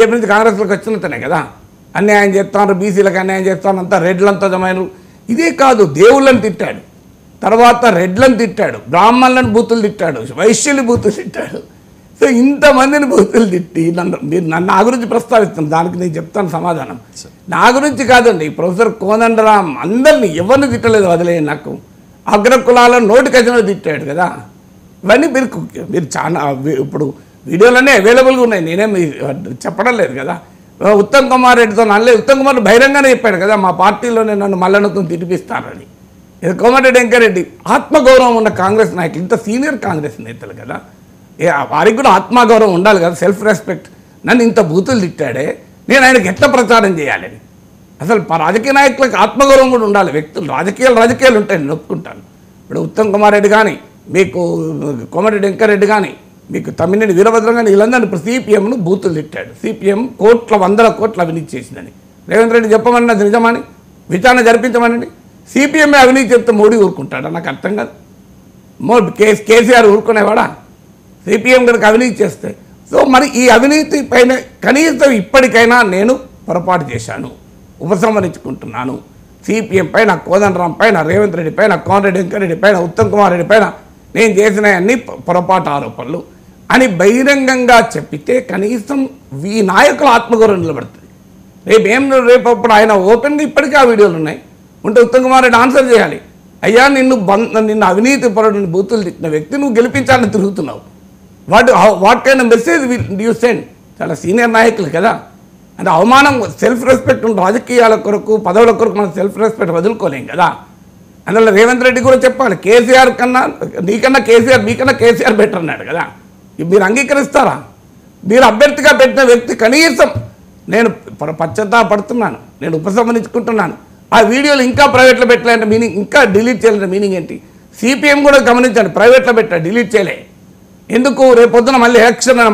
రేపు నుంచి కాంగ్రెస్లోకి వచ్చినతనే కదా అన్యాయం చేస్తాను, బీసీలకు అన్యాయం చేస్తాను, అంతా రెడ్లంతా జమైన. ఇదే కాదు, దేవుళ్ళని తిట్టాడు, తర్వాత రెడ్లను తిట్టాడు, బ్రాహ్మణులను బూతులు తిట్టాడు, వైశ్యులు బూతులు తిట్టాడు. సో ఇంతమందిని బూతులు తిట్టి మీరు నా గురించి ప్రస్తావిస్తున్నారు, దానికి నేను చెప్తాను సమాధానం. నా గురించి కాదండి, ప్రొఫెసర్ కోదండరాం అందరినీ ఎవరిని తిట్టలేదు, వదిలేదు. నాకు అగ్రకులాలను నోటికజన తిట్టాడు కదా. ఇవన్నీ మీరు చాలా ఇప్పుడు వీడియోలన్నీ అవైలబుల్గా ఉన్నాయి, నేనేం చెప్పడం లేదు కదా. ఉత్తమ్ కుమార్ రెడ్డితో నల్లే ఉత్తమ్ కుమార్ బహిరంగానే చెప్పాడు కదా, మా పార్టీలోనే నన్ను మల్లన్నతో తినిపిస్తానని. కోమటిరెడ్డి వెంకరెడ్డి ఆత్మగౌరవం ఉన్న కాంగ్రెస్ నాయకులు, ఇంత సీనియర్ కాంగ్రెస్ నేతలు కదా, వారికి కూడా ఆత్మగౌరవం ఉండాలి కదా, సెల్ఫ్ రెస్పెక్ట్. నన్ను ఇంత బూతులు తిట్టాడే, నేను ఆయనకి ఎట్లా ప్రచారం చేయాలని. అసలు రాజకీయ నాయకులకు ఆత్మగౌరవం కూడా ఉండాలి. వ్యక్తులు రాజకీయాలు ఉంటాయి, నేను ఒప్పుకుంటాను. ఇప్పుడు ఉత్తమ్ కుమార్ రెడ్డి కానీ, మీకు కోమటిరెడ్డి వెంకరెడ్డి కానీ, మీకు తమ్మినేని వీరభద్రం కానీ, వీళ్ళందరినీ ఇప్పుడు సిపిఎంను బూతులు తిట్టాడు. సిపిఎం వందల కోట్ల అవినీతి చేసిందని రేవంత్ రెడ్డి చెప్పమని, అది నిజమని విచారణ జరిపించమనండి. సిపిఎంఏ అవినీతి చెప్తే మోడీ ఊరుకుంటాడా? నాకు అర్థం కాదు. కేసీఆర్ ఊరుకునేవాడా? సిపిఎం కనుక అవినీతి చేస్తే. సో మరి ఈ అవినీతి పైన కనీసం ఇప్పటికైనా నేను పొరపాటు చేశాను, ఉపసంహరించుకుంటున్నాను. సిపిఎం పైన, కోదండరాం పైన, రేవంత్ రెడ్డి పైన, కోమటిరెడ్డి వెంకరెడ్డి పైన, ఉత్తమ్ కుమార్ రెడ్డి పైన నేను చేసిన అన్ని పొరపాటు ఆరోపణలు అని బహిరంగంగా చెప్పితే కనీసం ఈ నాయకుల ఆత్మగౌరవం నిలబడుతుంది. రేపు అప్పుడు ఆయన ఓపెన్గా ఇప్పటికీ ఆ వీడియోలు ఉన్నాయి ఉంటే ఉత్తమ్ కుమార్ రెడ్డి ఆన్సర్ చేయాలి. అయ్యా నిన్ను అవినీతి పరుడిని బూతులు తిట్టిన వ్యక్తి నువ్వు గెలిపించాలని తిరుగుతున్నావు. What kind of message you send? చాలా సీనియర్ నాయకులు కదా, అంటే అవమానం. సెల్ఫ్ రెస్పెక్ట్ ఉన్న రాజకీయాల కొరకు, పదవుల కొరకు మనం సెల్ఫ్ రెస్పెక్ట్ వదులుకోలేం కదా. అందువల్ల రేవంత్ రెడ్డి కూడా చెప్పాలి, కేసీఆర్ కన్నా మీకన్నా కేసీఆర్ బెటర్ అన్నాడు కదా. మీరు అంగీకరిస్తారా? మీరు అభ్యర్థిగా పెట్టిన వ్యక్తి కనీసం నేను పశ్చాత్తాపడుతున్నాను, నేను ఉపసంహరించుకుంటున్నాను, ఆ వీడియోలు ఇంకా ప్రైవేట్లో పెట్టలేంటే మీనింగ్, ఇంకా డిలీట్ చేయాలంటే మీనింగ్ ఏంటి? సిపిఎం కూడా గమనించండి, ప్రైవేట్లో పెట్టా, డిలీట్ చేయలే. ఎందుకు? రేపొద్దున మళ్ళీ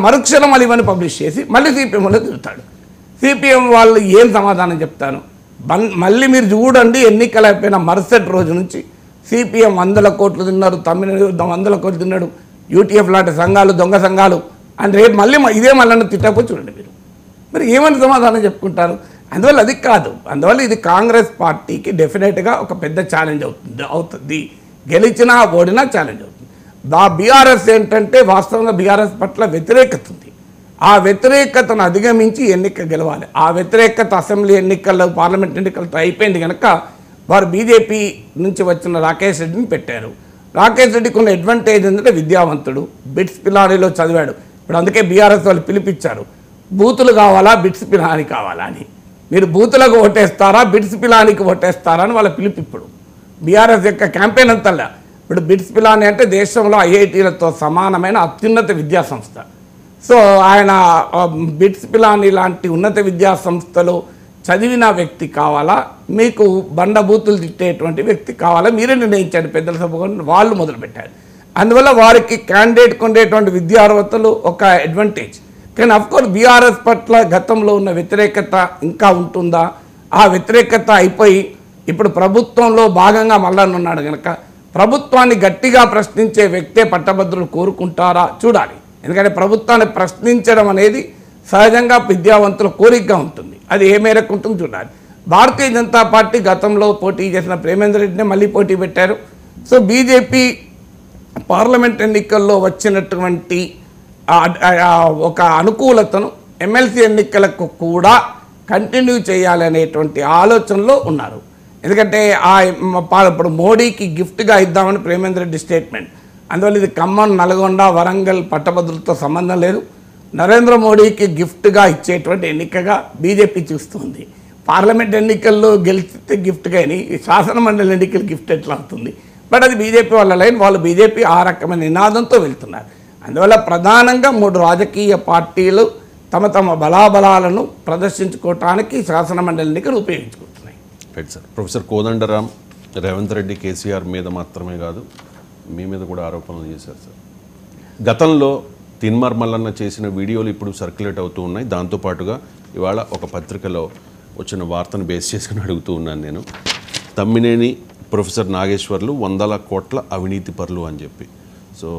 మరుక్షణం మళ్ళీ ఇవన్నీ పబ్లిష్ చేసి మళ్ళీ సిపిఎంలో తిరుగుతాడు. సిపిఎం వాళ్ళు ఏం సమాధానం చెప్తాను? మళ్ళీ మీరు చూడండి, ఎన్నికలు అయిపోయిన మరుసటి రోజు నుంచి సిపిఎం 100 కోట్లు తిన్నారు, తమ్మినేని 100 కోట్లు తిన్నాడు, యూటీఎఫ్ లాంటి సంఘాలు దొంగ సంఘాలు అని రేపు మళ్ళీ ఇదే మళ్ళీ తిట్టకపోతే చూడండి మీరు మరి ఏమని సమాధానం చెప్పుకుంటారు? అందువల్ల అది కాదు. అందువల్ల ఇది కాంగ్రెస్ పార్టీకి డెఫినెట్గా ఒక పెద్ద ఛాలెంజ్ అవుతుంది. గెలిచినా ఓడినా ఛాలెంజ్ అవుతుంది. బీఆర్ఎస్ ఏంటంటే వాస్తవంగా బీఆర్ఎస్ పట్ల వ్యతిరేకత ఉంది. ఆ వ్యతిరేకతను అధిగమించి ఎన్నిక గెలవాలి. ఆ వ్యతిరేకత అసెంబ్లీ ఎన్నికల్లో, పార్లమెంట్ ఎన్నికలతో అయిపోయింది కనుక వారు బీజేపీ నుంచి వచ్చిన రాకేష్ రెడ్డిని పెట్టారు. రాకేష్ రెడ్డికి ఉన్న అడ్వాంటేజ్ ఏంటంటే విద్యావంతుడు, బిట్స్ పిలానీలో చదివాడు. ఇప్పుడు అందుకే బీఆర్ఎస్ వాళ్ళు పిలిపించారు, బూతులు కావాలా బిట్స్ పిలానీ కావాలా అని. మీరు బూతులకు ఓటేస్తారా బిట్స్ పిలానీకి ఓటేస్తారా అని వాళ్ళ పిలుపు. ఇప్పుడు బీఆర్ఎస్ యొక్క క్యాంపెయిన్ అంతల్లా ఇప్పుడు బిట్స్ పిలానీ అంటే దేశంలో ఐఐటీలతో సమానమైన అత్యున్నత విద్యా సంస్థ. సో ఆయన బిట్స్ పిలానీ లాంటి ఉన్నత విద్యా సంస్థలో చదివిన వ్యక్తి కావాలా, మీకు బండబూతులు తిట్టేటువంటి వ్యక్తి కావాలా, మీరే నిర్ణయించండి. పెద్దల సభ వాళ్ళు మొదలుపెట్టారు. అందువల్ల వారికి క్యాండిడేట్కి ఉండేటువంటి విద్యా అర్హతలు ఒక అడ్వాంటేజ్. కానీ అఫ్కోర్స్ బీఆర్ఎస్ పట్ల గతంలో ఉన్న వ్యతిరేకత ఇంకా ఉంటుందా? ఆ వ్యతిరేకత అయిపోయి ఇప్పుడు ప్రభుత్వంలో భాగంగా మల్లన్న ఉన్నాడు కనుక ప్రభుత్వాన్ని గట్టిగా ప్రశ్నించే వ్యక్తే పట్టభద్రులు కోరుకుంటారా చూడాలి. ఎందుకంటే ప్రభుత్వాన్ని ప్రశ్నించడం అనేది సహజంగా విద్యావంతుల కోరికగా ఉంటుంది. అది ఏ మేరకు ఉంటుందో చూడాలి. భారతీయ జనతా పార్టీ గతంలో పోటీ చేసిన ప్రేమేందర్ రెడ్డిని మళ్ళీ పోటీ పెట్టారు. సో బీజేపీ పార్లమెంట్ ఎన్నికల్లో వచ్చినటువంటి ఒక అనుకూలతను ఎమ్మెల్సీ ఎన్నికలకు కూడా కంటిన్యూ చేయాలనేటువంటి ఆలోచనలో ఉన్నారు. ఎందుకంటే ఇప్పుడు మోడీకి గిఫ్ట్గా ఇద్దామని ప్రేమేందర్ రెడ్డి స్టేట్మెంట్. అందువల్ల ఇది ఖమ్మం, నల్గొండ, వరంగల్ పట్టభద్రులతో సంబంధం లేదు. నరేంద్ర మోడీకి గిఫ్ట్గా ఇచ్చేటువంటి ఎన్నికగా బీజేపీ చూస్తుంది. పార్లమెంట్ ఎన్నికల్లో గెలిస్తే గిఫ్ట్ కానీ శాసనమండలి ఎన్నికలు గిఫ్ట్ ఎట్లా అవుతుంది? బట్ అది బీజేపీ వాళ్ళ లైన్. వాళ్ళు బీజేపీ ఆ రకమైన నినాదంతో వెళ్తున్నారు. అందువల్ల ప్రధానంగా 3 రాజకీయ పార్టీలు తమ బలాబలాలను ప్రదర్శించుకోవటానికి శాసనమండలి ఎన్నికలు ఉపయోగించుకుంటున్నాయి. Right sir. Professor Kodandaram Revanth Reddy KCR మీద మాత్రమే కాదు మీ మీద కూడా ఆరోపణలు చేశారు సార్. గతంలో తిన్మార్ మల్లన్న చేసిన వీడియోలు ఇప్పుడు సర్క్యులేట్ అవుతూ ఉన్నాయి. దాంతోపాటుగా ఇవాళ ఒక పత్రికలో వచ్చిన వార్తను బేస్ చేసుకుని అడుగుతూ ఉన్నాను నేను. తమ్మినేని ప్రొఫెసర్ నాగేశ్వర్లు 100 కోట్ల అవినీతి పరులు అని చెప్పి. సో